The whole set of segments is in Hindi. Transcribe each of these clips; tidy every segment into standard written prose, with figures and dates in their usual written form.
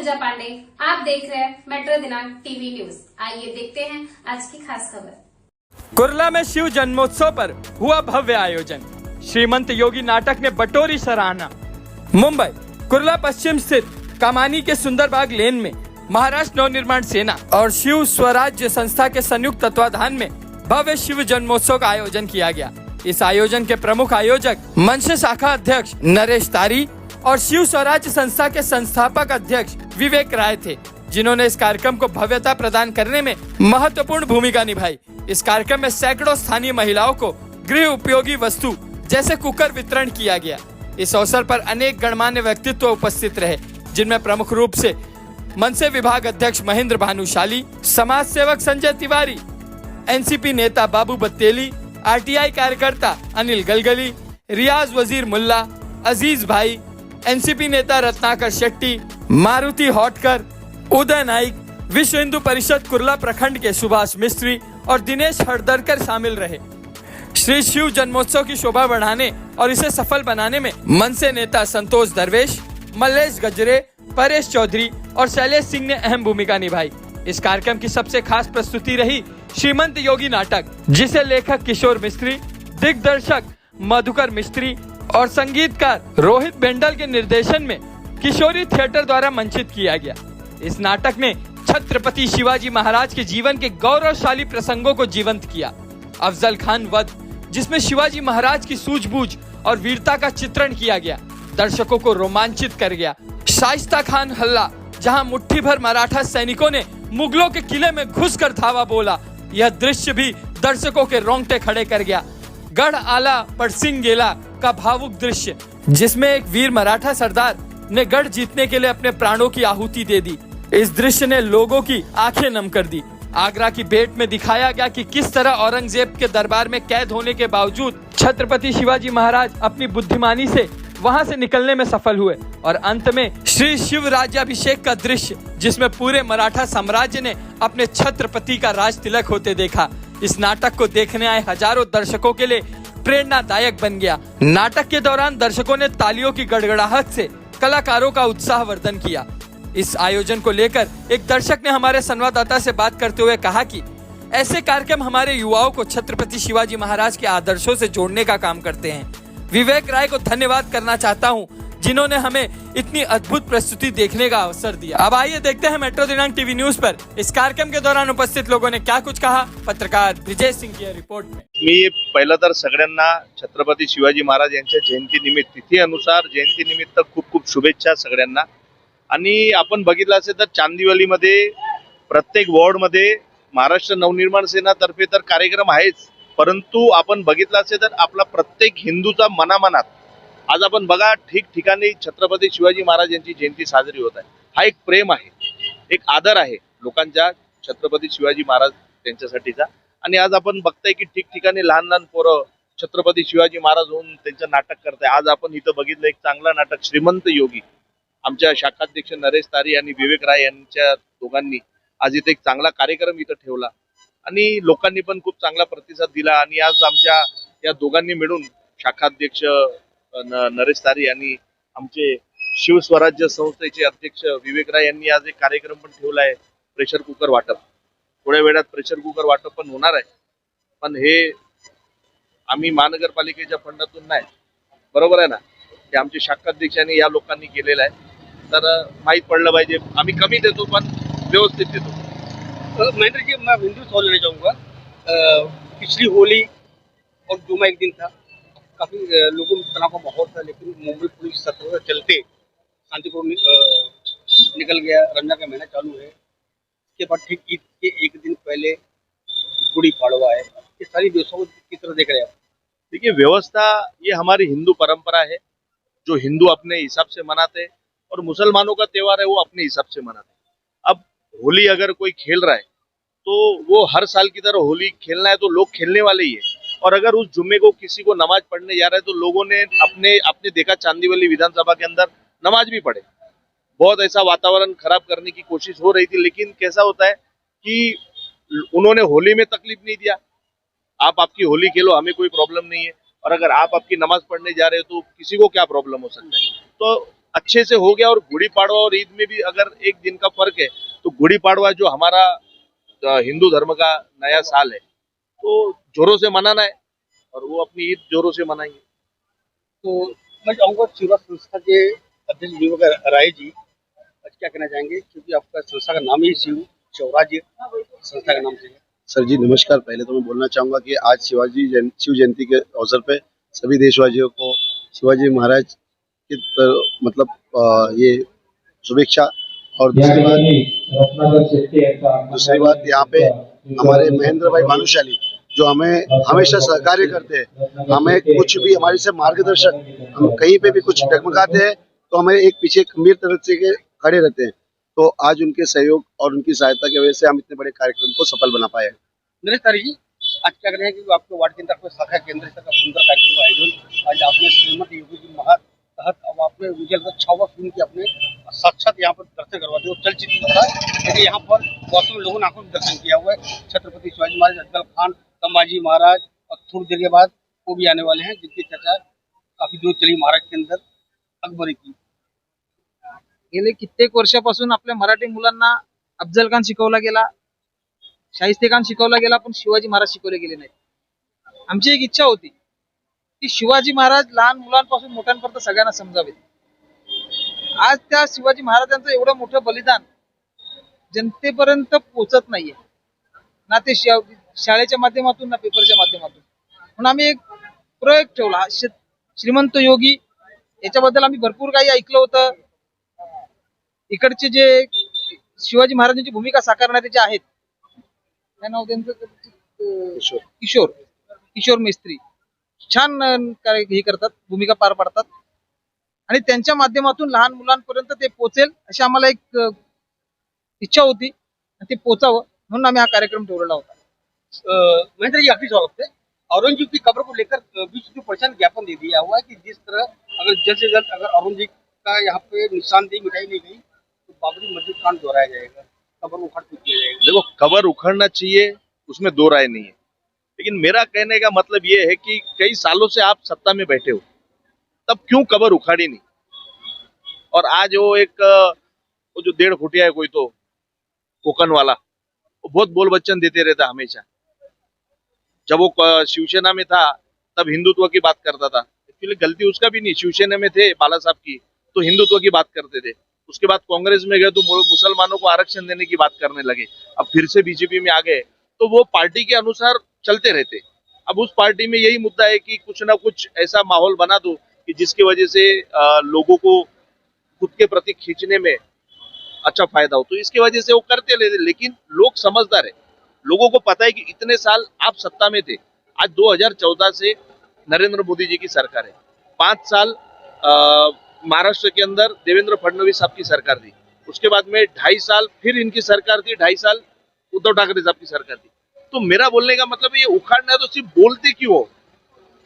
पूजा पांडे। आप देख रहे हैं मेट्रो दिनांक टीवी न्यूज। आइए देखते हैं आज की खास खबर। कुर्ला में शिव जन्मोत्सव पर हुआ भव्य आयोजन, श्रीमंत योगी नाटक ने बटोरी सराहना। मुंबई कुर्ला पश्चिम स्थित कामानी के सुंदरबाग लेन में महाराष्ट्र नवनिर्माण सेना और शिव स्वराज्य संस्था के संयुक्त तत्वाधान में भव्य शिव जन्मोत्सव का आयोजन किया गया। इस आयोजन के प्रमुख आयोजक मंच शाखा अध्यक्ष नरेश तारी और शिव स्वराज्य संस्था के संस्थापक अध्यक्ष विवेक राय थे, जिन्होंने इस कार्यक्रम को भव्यता प्रदान करने में महत्वपूर्ण भूमिका निभाई। इस कार्यक्रम में सैकड़ों स्थानीय महिलाओं को गृह उपयोगी वस्तु जैसे कुकर वितरण किया गया। इस अवसर पर अनेक गणमान्य व्यक्तित्व उपस्थित रहे, जिनमें प्रमुख रूप से मनसे विभाग अध्यक्ष महेंद्र भानुशाली, समाज सेवक संजय तिवारी, एनसीपी नेता बाबू बत्तेली, आरटीआई कार्यकर्ता अनिल गलगली, रियाज वजीर मुल्ला, अजीज भाई, एनसीपी नेता रत्नाकर शेट्टी, मारुति हॉटकर, उदय नाइक, विश्व हिंदू परिषद कुर्ला प्रखंड के सुभाष मिस्त्री और दिनेश हरदरकर शामिल रहे। श्री शिव जन्मोत्सव की शोभा बढ़ाने और इसे सफल बनाने में मनसे नेता संतोष दरवेश, मल्लेश गजरे, परेश चौधरी और शैलेश सिंह ने अहम भूमिका निभाई। इस कार्यक्रम की सबसे खास प्रस्तुति रही श्रीमंत योगी नाटक, जिसे लेखक किशोर मिस्त्री, दिग्दर्शक मधुकर मिस्त्री और संगीतकार रोहित बेंडल के निर्देशन में किशोरी थिएटर द्वारा मंचित किया गया। इस नाटक ने छत्रपति शिवाजी महाराज के जीवन के गौरवशाली प्रसंगों को जीवंत किया। अफजल खान वध, जिसमें शिवाजी महाराज की सूझबूझ और वीरता का चित्रण किया गया, दर्शकों को रोमांचित कर गया। शाइस्ता खान हल्ला, जहां मुट्ठी भर मराठा सैनिकों ने मुगलों के किले में घुसकर धावा बोला, यह दृश्य भी दर्शकों के रोंगटे खड़े कर गया। गढ़ आला पड़सिंग गेला का भावुक दृश्य, जिसमें एक वीर मराठा सरदार ने गढ़ जीतने के लिए अपने प्राणों की आहुति दे दी। इस दृश्य ने लोगों की आंखें नम कर दी। आगरा की बेट में दिखाया गया कि किस तरह औरंगजेब के दरबार में कैद होने के बावजूद छत्रपति शिवाजी महाराज अपनी बुद्धिमानी से वहां से निकलने में सफल हुए और अंत में श्री शिव राज्याभिषेक का दृश्य, जिसमें पूरे मराठा साम्राज्य ने अपने छत्रपति का राज तिलक होते देखा। इस नाटक को देखने आए हजारों दर्शकों के लिए प्रेरणादायक बन गया। नाटक के दौरान दर्शकों ने तालियों की गड़गड़ाहट से कलाकारों का उत्साहवर्धन किया। इस आयोजन को लेकर एक दर्शक ने हमारे संवाददाता से बात करते हुए कहा कि ऐसे कार्यक्रम हमारे युवाओं को छत्रपति शिवाजी महाराज के आदर्शों से जोड़ने का काम करते हैं। विवेक राय को धन्यवाद करना चाहता हूं, जिन्होंने हमें इतनी अद्भुत प्रस्तुति देखने का अवसर दिया। अब आइए देखते हैं मेट्रो दिनांक टीवी न्यूज पर इस कार्यक्रम के दौरान उपस्थित लोगों ने क्या कुछ कहा। पत्रकार विजय सिंह की रिपोर्ट में। मी पहिलं तर सगळ्यांना छत्रपती शिवाजी महाराज यांच्या जयंतीनिमित्त, तिथीनुसार जयंतीनिमित्त खूप खूप शुभेच्छा सगळ्यांना। आणि आपण बघितलं असेल तर चांदिवलीमध्ये प्रत्येक वॉर्डमध्ये महाराष्ट्र नवनिर्माण सेनातर्फे तर कार्यक्रम आहेच, परंतु आपण बघितलं असेल तर आपला प्रत्येक हिंदूचा मनामनात आज आपण बघा ठिकठिकाणी छत्रपती शिवाजी महाराज यांची जयंती साजरी होत आहे। हा एक प्रेम आहे, एक आदर आहे लोकांच्या छत्रपती शिवाजी महाराज त्यांच्यासाठीचा। आणि आज आपण बघताय की ठिकठिकाणी लहान लहान पोरं छत्रपती शिवाजी महाराज होऊन त्यांचं नाटक करताय। आज आपण इथं बघितलं एक चांगला नाटक श्रीमंत योगी, आमच्या शाखाध्यक्ष नरेश तारी आणि विवेक राय यांच्या दोघांनी आज इथे एक चांगला कार्यक्रम इथं ठेवला आणि लोकांनी पण खूप चांगला प्रतिसाद दिला। आणि आज आमच्या या दोघांनी मिळून शाखाध्यक्ष नरेश तारी आणि आमचे शिव स्वराज्य संस्थेचे अध्यक्ष विवेक राय यांनी आज एक कार्यक्रम पण ठेवला आहे, प्रेशर कुकर वाटप। थोड्या वेळात प्रेशर कुकर वाटप पण होणार आहे, पण हे आम्ही महानगरपालिकेच्या फंडातून नाही, बरोबर आहे ना, हे आमचे शाखाध्यक्षांनी या लोकांनी केलेलं आहे। तर माहीत पडलं पाहिजे, आम्ही कमी देतो पण व्यवस्थित देतो। महेंद्र जी, मैं हिंदू सवाल लेना चाहूँगा। पिछली होली और जुमा एक दिन था, काफ़ी लोगों में तनाव का माहौल था, लेकिन मुंबई पुलिस सतर्कता चलते शांतिपूर्ण निकल गया। रमजान का महीना चालू है, इसके बाद ठीक ईद के एक दिन पहले गुड़ी पाड़वा है। ये सारी व्यवस्थाओं की तरह देख रहे हैं आप? देखिए, व्यवस्था ये हमारी हिंदू परंपरा है, जो हिंदू अपने हिसाब से मनाते हैं और मुसलमानों का त्योहार है वो अपने हिसाब से मनाते हैं। अब होली अगर कोई खेल रहा है तो वो हर साल की तरह होली खेलना है तो लोग खेलने वाले ही है। और अगर उस जुम्मे को किसी को नमाज पढ़ने जा रहा है तो लोगों ने अपने देखा चांदीवली विधानसभा के अंदर नमाज भी पढ़े। बहुत ऐसा वातावरण खराब करने की कोशिश हो रही थी, लेकिन कैसा होता है कि उन्होंने होली में तकलीफ नहीं दिया। आप आपकी होली खेलो, हमें कोई प्रॉब्लम नहीं है, और अगर आप आपकी नमाज पढ़ने जा रहे हो तो किसी को क्या प्रॉब्लम हो सकता है। तो अच्छे से हो गया। और गुड़ी पाड़वा और ईद में भी अगर एक दिन का फर्क है, तो गुड़ी पाड़वा जो हमारा हिंदू धर्म का नया साल है, तो जोरों से मनाना है और वो अपनी ईद जोरों से मनाएंगे। तो मैं चाहूँगा शिवा संस्था के अध्यक्ष दीपक राय जी आज क्या कहना चाहेंगे, क्योंकि आपका संस्था का नाम ही शिवराज संस्था का नाम से है। सर जी नमस्कार। पहले तो मैं बोलना चाहूँगा कि आज शिव जयंती के अवसर पे सभी देशवासियों को शिवाजी महाराज की ये शुभेच्छा। और दूसरी बात यहाँ पे हमारे महेंद्र भाई भानुशाली जो हमें हमेशा सहकार्य करते हैं, हमें कुछ भी हमारे से मार्गदर्शक, हम कहीं पे भी कुछ डगमगाते हैं तो हमें एक पीछे गंभीर तरह से खड़े रहते हैं। तो आज उनके सहयोग और उनकी सहायता की वजह से हम इतने बड़े कार्यक्रम को सफल बना पाए। नरेश तारी जी, आज क्या करें कि आपके वार्ड के अंदर शाखा केंद्र का सुंदर कार्यक्रम का आयोजन आज आपने श्रीमंत योगी जी महाराज तहत अब आपने मुझे लगता है 6वां फिल्म की अपने साक्षात यहाँ पर दर्शन करवा दिया। चलचित्र था लेकिन यहाँ पर बहुत से लोगों ने आंखों में दर्शन किया हुआ है। छत्रपति शिवाजी महाराज, अफजल खान, संभाजी महाराज और थोड़ी देर के बाद वो भी आने वाले हैं, जिनकी चर्चा काफी दूर चली महाराज के अंदर अकबरी की। गेले कित्येक वर्षापासून आपल्या मराठी मुलांना अफजल खान शिकवला गेला, शाहिस्ते खान शिकवला गेला, पण शिवाजी महाराज शिकवले गेले नाहीत। आमची एक इच्छा होती की शिवाजी महाराज लहान मुलांपासून मोठ्यांपर्यंत सगळ्यांना समजावेत। आज त्या शिवाजी महाराजांचं एवढं मोठं बलिदान जनतेपर्यंत पोहोचत नाहीये, ना ते शाळेच्या माध्यमातून ना पेपरच्या माध्यमातून। म्हणून आम्ही एक प्रयोग ठेवला श्रीमंत योगी, याच्याबद्दल आम्ही भरपूर काही ऐकलं होतं। इकडचे जे शिवाजी महाराजांची भूमिका साकारणारे जे आहेत, काय नाव त्यांचं, किशोर मिस्त्री, छान हे करतात, भूमिका पार पाडतात आणि त्यांच्या माध्यमातून लहान मुलांपर्यंत ते पोहोचेल अशी आम्हाला एक इच्छा होती, ते पोहोचावं म्हणून आम्ही हा कार्यक्रम ठेवलेला होता। महेंद्र जी, आखिरी सवाल है, औरंगजेब की कब्र को लेकर बीच में प्रशासन ज्ञापन दे दिया हुआ है कि जिस तरह अगर जल्द से जल्द अगर औरंगजेब का यहाँ पे निशानदेही मिटाई नहीं गई तो बाबरी मस्जिद कांड दोहराया जाएगा, कब्र उखाड़ दिया जाएगा। देखो, कब्र उखड़ना चाहिए, उसमें दो राय नहीं है, लेकिन मेरा कहने का मतलब ये है कि कई सालों से आप सत्ता में बैठे हो, तब क्यों कब्र उखाड़ी नहीं? और आज वो जो 1.5 फुटिया है कोई तो कोकन वाला, वो बहुत बोल बच्चन देते रहता हमेशा। जब वो शिवसेना में था तब हिंदुत्व की बात करता था, एक्चुअली गलती उसका भी नहीं, शिवसेना में थे बाला साहब की तो हिंदुत्व की बात करते थे। उसके बाद कांग्रेस में गए तो मुसलमानों को आरक्षण देने की बात करने लगे। अब फिर से बीजेपी में आ गए तो वो पार्टी के अनुसार चलते रहते। अब उस पार्टी में यही मुद्दा है कि कुछ ना कुछ ऐसा माहौल बना दो कि जिसकी वजह से लोगों को खुद के प्रति खींचने में अच्छा फायदा हो, तो इसकी वजह से वो करते रहते। लेकिन लोग समझदार है, लोगों को पता है कि इतने साल आप सत्ता में थे। आज 2014 से नरेंद्र मोदी जी की सरकार है, 5 साल महाराष्ट्र के अंदर देवेंद्र फडणवीस साहब की सरकार थी, उसके बाद में 2.5 साल फिर इनकी सरकार थी, 2.5 साल उद्धव ठाकरे साहब की सरकार थी। तो मेरा बोलने का मतलब ये उखाड़ना है तो सिर्फ बोलते क्यों हो?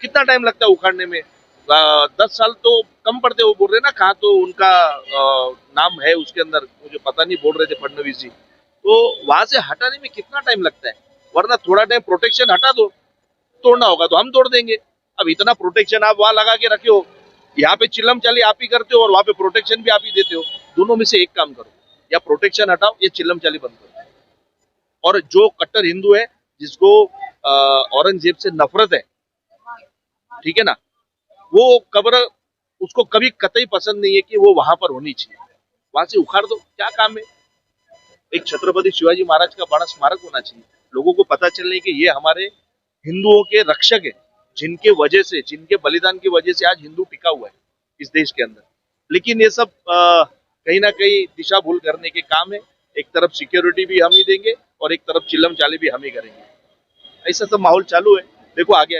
कितना टाइम लगता है उखाड़ने में? 10 साल तो कम पड़ते, वो बोल रहे ना, कहाँ तो उनका नाम है उसके अंदर, मुझे पता नहीं, बोल रहे थे फडणवीस जी, तो वहां से हटाने में कितना टाइम लगता है? वरना थोड़ा टाइम प्रोटेक्शन हटा दो, तोड़ना होगा तो हम तोड़ देंगे। अब इतना प्रोटेक्शन आप वहां लगा के रखे हो, यहाँ पे चिल्लम चाली आप ही करते हो और वहां पे प्रोटेक्शन भी आप ही देते हो। दोनों में से एक काम करो, या प्रोटेक्शन हटाओ या चिल्लम चाली बंद करो। और जो कट्टर हिंदू है, जिसको औरंगजेब से नफरत है, ठीक है ना, वो कब्र उसको कभी कतई पसंद नहीं है कि वो वहां पर होनी चाहिए। वहां से उखाड़ दो, क्या काम है? एक छत्रपति शिवाजी महाराज का बड़ा स्मारक होना चाहिए, लोगों को पता चलने कि ये हमारे हिंदुओं के रक्षक है, जिनके वजह से, जिनके बलिदान की वजह से आज हिंदू टिका हुआ है इस देश के अंदर। लेकिन ये सब कहीं ना कहीं दिशा भूल करने के काम है। एक तरफ सिक्योरिटी भी हम ही देंगे और एक तरफ चिल्लम चाली भी हम ही करेंगे। ऐसा सब माहौल चालू है, देखो आगे।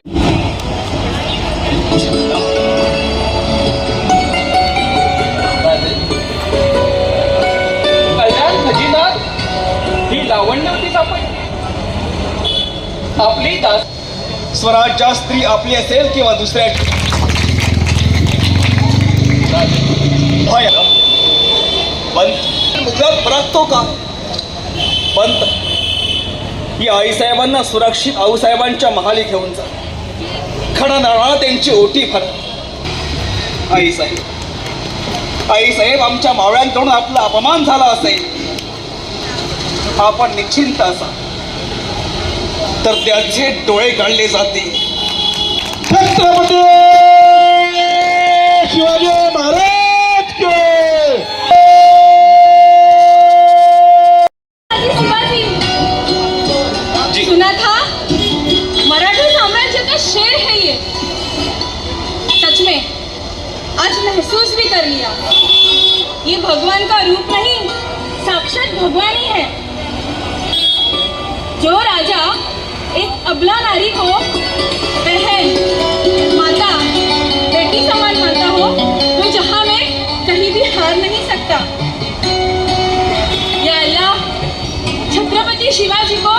ही लावण्यवती आपली स्वराज्यात स्त्री आपली असेल किंवा दुसऱ्या पंत मुद्दा परततो का? पंत ही आईसाहेबांना सुरक्षित आऊसाहेबांच्या महाली घेऊन जा, खडा नारळा त्यांची ओटी भर। आईसाहेब आई साहेब आमच्या मावळ्यांकडून आपला अपमान झाला असेल, आपण निश्चिंत असा, तर त्याचे डोळे काढले जातील. छत्रपती शिवाजी महाराज के जी. सुना था मराठा साम्राज्य का शेर है ये. सच में आज महसूस भी कर लिया, ये भगवान का रूप नहीं, साक्षात भगवान ही है. जो राजा एक अबला नारी को बहन, माता, बेटी समान मानता हो, वो जहां में कहीं भी हार नहीं सकता. या अल्लाह, छत्रपति शिवाजी को